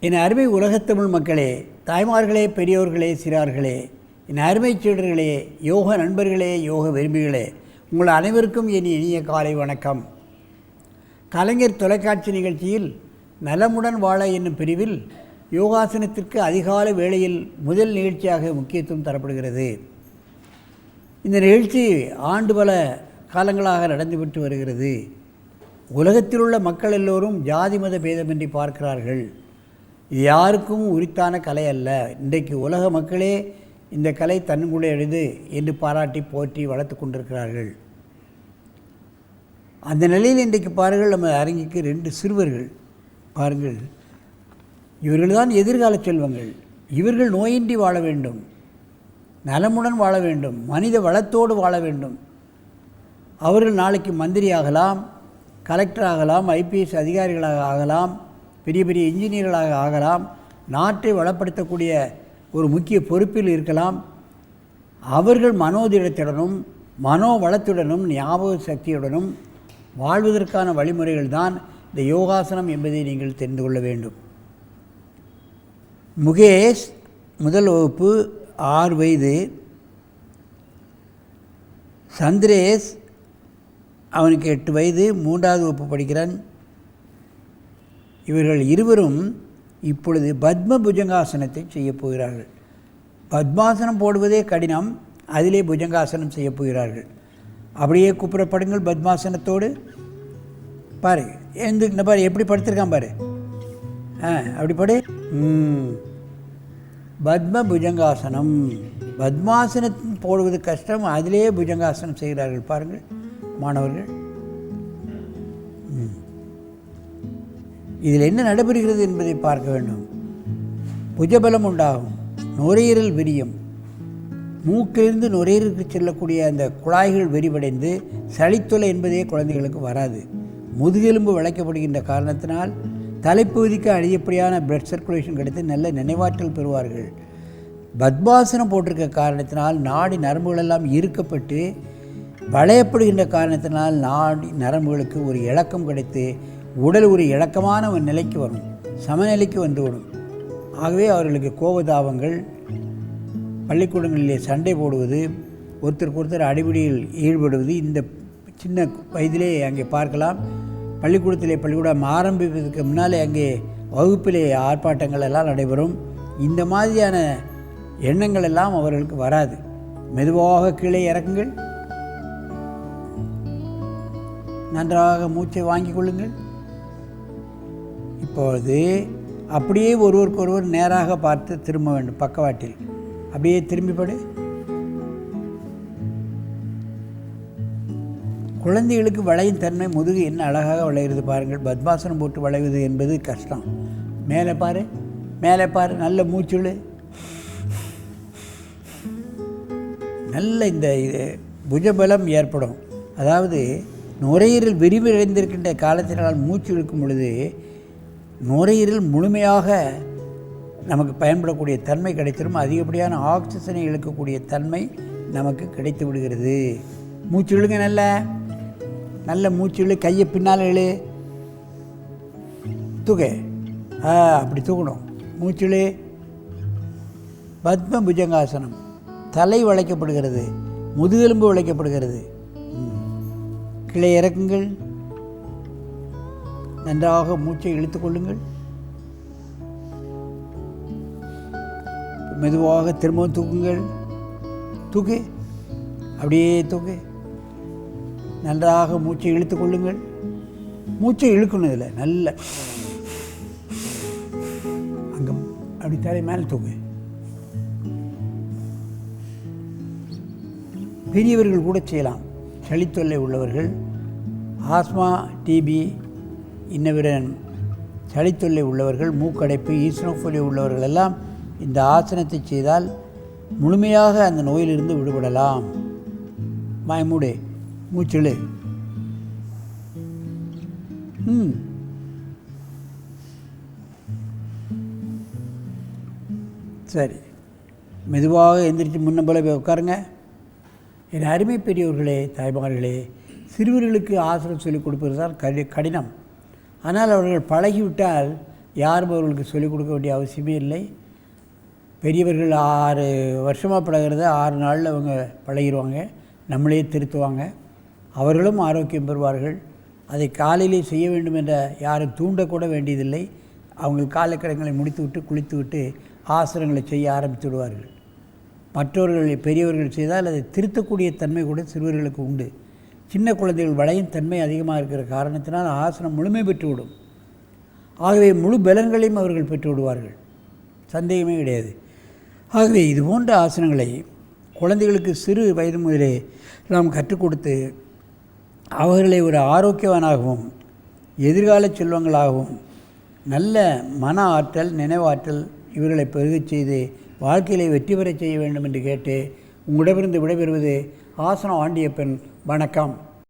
என் அருமை உலகத்தமிழ் மக்களே, தாய்மார்களே, பெரியோர்களே, சிறார்களே, என் அருமை சீடர்களே, யோக நண்பர்களே, யோக விரும்பிகளே, உங்கள் அனைவருக்கும் என் இனிய காலை வணக்கம். கலைஞர் தொலைக்காட்சி நிகழ்ச்சியில் நலமுடன் வாழ என்னும் பிரிவில் யோகாசனத்திற்கு அதிகாலை வேளையில் முதல் நிகழ்ச்சியாக முக்கியத்துவம் தரப்படுகிறது. இந்த நிகழ்ச்சி ஆண்டு பல காலங்களாக நடந்துவிட்டு வருகிறது. உலகத்தில் உள்ள மக்கள் எல்லோரும் ஜாதி மத பேதமின்றி பார்க்கிறார்கள். இது யாருக்கும் உரித்தான கலை அல்ல. இன்றைக்கு உலக மக்களே இந்த கலை தன்னுடையது என்று பாராட்டி போற்றி வளர்த்து கொண்டிருக்கிறார்கள். அந்த நிலையில் இன்றைக்கு பாருங்கள், நம்ம அரங்கிற்கு 2 சிறுவர்கள் பாருங்கள். இவர்கள் தான் எதிர்கால செல்வங்கள். இவர்கள் நோயின்றி வாழ வேண்டும், நலமுடன் வாழ வேண்டும், மனித வளத்தோடு வாழ வேண்டும். அவர்கள் நாளைக்கு மந்திரி ஆகலாம், கலெக்டர் ஆகலாம், ஐபிஎஸ் அதிகாரிகளாக ஆகலாம், பெரிய பெரிய இன்ஜினியர்களாக ஆகலாம், நாட்டை வளப்படுத்தக்கூடிய ஒரு முக்கிய பொறுப்பில் இருக்கலாம். அவர்கள் மனோதிடத்துடனும் மனோவளத்துடனும் ஞாபக சக்தியுடனும் வாழ்வதற்கான வழிமுறைகள் தான் இந்த யோகாசனம் என்பதை நீங்கள் தெரிந்து கொள்ள வேண்டும். முகேஷ் முதல் வகுப்பு 6 வயது, சந்திரேஷ் அவனுக்கு 8 வயது 3வது வகுப்பு படிக்கிறான். இவர்கள் இருவரும் இப்பொழுது பத்ம புஜங்காசனத்தை செய்யப் போகிறார்கள். பத்மாசனம் போடுவதே கடினம், அதிலே புஜங்காசனம் செய்யப் போகிறார்கள். அப்படியே கூப்பிடப்படுங்கள் பத்மாசனத்தோடு. பாரு இந்த பாரு எப்படி படுத்திருக்கான் பாரு. அப்படி படு. பத்ம புஜங்காசனம். பத்மாசனம் போடுவது கஷ்டம், அதிலே புஜங்காசனம் செய்கிறார்கள் பாருங்கள் மாணவர்கள். இதில் என்ன நடைபெறுகிறது என்பதை பார்க்க வேண்டும். புஜபலம் உண்டாகும், நுரையீரல் விரியும். மூக்கிலிருந்து நுரையீரலுக்கு செல்லக்கூடிய அந்த குழாய்கள் விரிவடைந்து சளித்தொலை என்பதே குழந்தைகளுக்கு வராது. முதுகெலும்பு வளைக்கப்படுகின்ற காரணத்தினால் தலைப்பகுதிக்கு அதிகப்படியான பிளட் சர்க்குலேஷன் கிடைத்து நல்ல நினைவாற்றல் பெறுவார்கள். பத்மாசனம் போட்டிருக்க காரணத்தினால் நாடி நரம்புகளெல்லாம் ஈர்க்கப்பட்டு வளையப்படுகின்ற காரணத்தினால் நாடி நரம்புகளுக்கு ஒரு இலக்கம் கிடைத்து உடல் ஒரு இலக்கமான ஒரு நிலைக்கு வரும், சமநிலைக்கு வந்துவிடும். ஆகவே அவர்களுக்கு கோபதாபங்கள், பள்ளிக்கூடங்களிலே சண்டை போடுவது, ஒருத்தருக்கு ஒருத்தர் அடிப்படையில் ஈடுபடுவது இந்த சின்ன வயதிலே அங்கே பார்க்கலாம். பள்ளிக்கூடம் ஆரம்பிப்பதற்கு முன்னாலே அங்கே வகுப்பிலே ஆர்ப்பாட்டங்கள் எல்லாம் நடைபெறும். இந்த மாதிரியான எண்ணங்கள் எல்லாம் அவர்களுக்கு வராது. மெதுவாக கீழே இறக்குங்கள். நன்றாக மூச்சை வாங்கிக் கொள்ளுங்கள். இப்பொழுது அப்படியே ஒருவருக்கொருவர் நேராக பார்த்து திரும்ப வேண்டும். பக்கவாட்டில் அப்படியே திரும்பிப்படு. குழந்தைகளுக்கு வளையும் தன்மை, முதுகு என்ன அழகாக வளைகிறது பாருங்கள். பத்மாசனம் போட்டு வளைவது என்பது கஷ்டம். மேலே பாரு, மேலே பாரு, நல்ல மூச்சுழு. நல்ல இந்த புஜபலம் ஏற்படும். அதாவது நுரையீரல் விரிவடைந்திருக்கின்ற காலத்தினால் மூச்சு இழுக்கும் பொழுது நுரையீரல் முழுமையாக நமக்கு பயன்படக்கூடிய தன்மை கிடைத்திடும். அதிகப்படியான ஆக்சிஜனை இழுக்கக்கூடிய தன்மை நமக்கு கிடைத்து விடுகிறது. மூச்சு இழுங்க, நல்ல நல்ல மூச்சு இழு. கையை பின்னால் இழு, தூக்க. அப்படி தூக்கணும். மூச்சு இழு. பத்ம புஜங்காசனம். தலை வளைக்கப்படுகிறது, முதுகெலும்பு வளைக்கப்படுகிறது. கீழே இறக்குங்கள். நன்றாக மூச்சை இழுத்துக் கொள்ளுங்கள். மெதுவாக திரும்பவும் தூக்குங்கள். தூக்கு, அப்படியே தூக்கு. நன்றாக மூச்சை இழுத்துக் கொள்ளுங்கள். மூச்சை இழுக்கணும். இதில் நல்ல அங்கே அப்படி தலை மேலே தூக்கு. பெரியவர்கள் கூட செய்யலாம். சளித்தொல்லை உள்ளவர்கள், ஆஸ்மா, டிபி, இன்னவிர சளித்தொல்லை உள்ளவர்கள், மூக்கடைப்பு, ஈஸ்னோஃபோலியா உள்ளவர்கள் எல்லாம் இந்த ஆசனத்தை செய்தால் முழுமையாக அந்த நோயிலிருந்து விடுபடலாம். மூடு, மூச்சிழு. சரி, மெதுவாக எந்திரிச்சு முன்ன போல போய் உட்காருங்க. என் அருமை பெரியவர்களே, தாய்மார்களே, சிறுவர்களுக்கு ஆசனம் சொல்லிக் கொடுப்பது தான் கடினம். ஆனால் அவர்கள் பழகிவிட்டால் யாரும் அவர்களுக்கு சொல்லிக் கொடுக்க வேண்டிய அவசியமே இல்லை. பெரியவர்கள் 6 வருஷமாக பழகிறத 6 நாளில் அவங்க பழகிடுவாங்க, நம்மளே திருத்துவாங்க. அவர்களும் ஆரோக்கியம் பெறுவார்கள். அதை காலையிலே செய்ய வேண்டும் என்ற யாரும் தூண்டக்கூட வேண்டியதில்லை. அவங்க காலக்கடங்களை முடித்துவிட்டு குளித்துவிட்டு ஆசனங்களை செய்ய ஆரம்பித்து விடுவார்கள். மற்றவர்கள் பெரியவர்கள் செய்தால் அதை திருத்தக்கூடிய தன்மை கூட சிறுவர்களுக்கு உண்டு. சின்ன குழந்தைகள் வளையும் தன்மை அதிகமாக இருக்கிற காரணத்தினால் ஆசனம் முழுமை பெற்றுவிடும். ஆகவே முழு பலன்களையும் அவர்கள் பெற்று விடுவார்கள், சந்தேகமே கிடையாது. ஆகவே இது போன்ற ஆசனங்களை குழந்தைகளுக்கு சிறு வயது முதலே நாம் கற்றுக் கொடுத்து அவர்களை ஒரு ஆரோக்கியவானாகவும் எதிர்கால செல்வங்களாகவும் நல்ல மன ஆற்றல் நினைவாற்றல் இவர்களை பெருகச் செய்து வாழ்க்கையிலே வெற்றி பெறச் செய்ய வேண்டும் என்று கேட்டு உங்களிடமிருந்து விடைபெறுவது ஆசனம் ஆண்டியப்பன். வணக்கம்.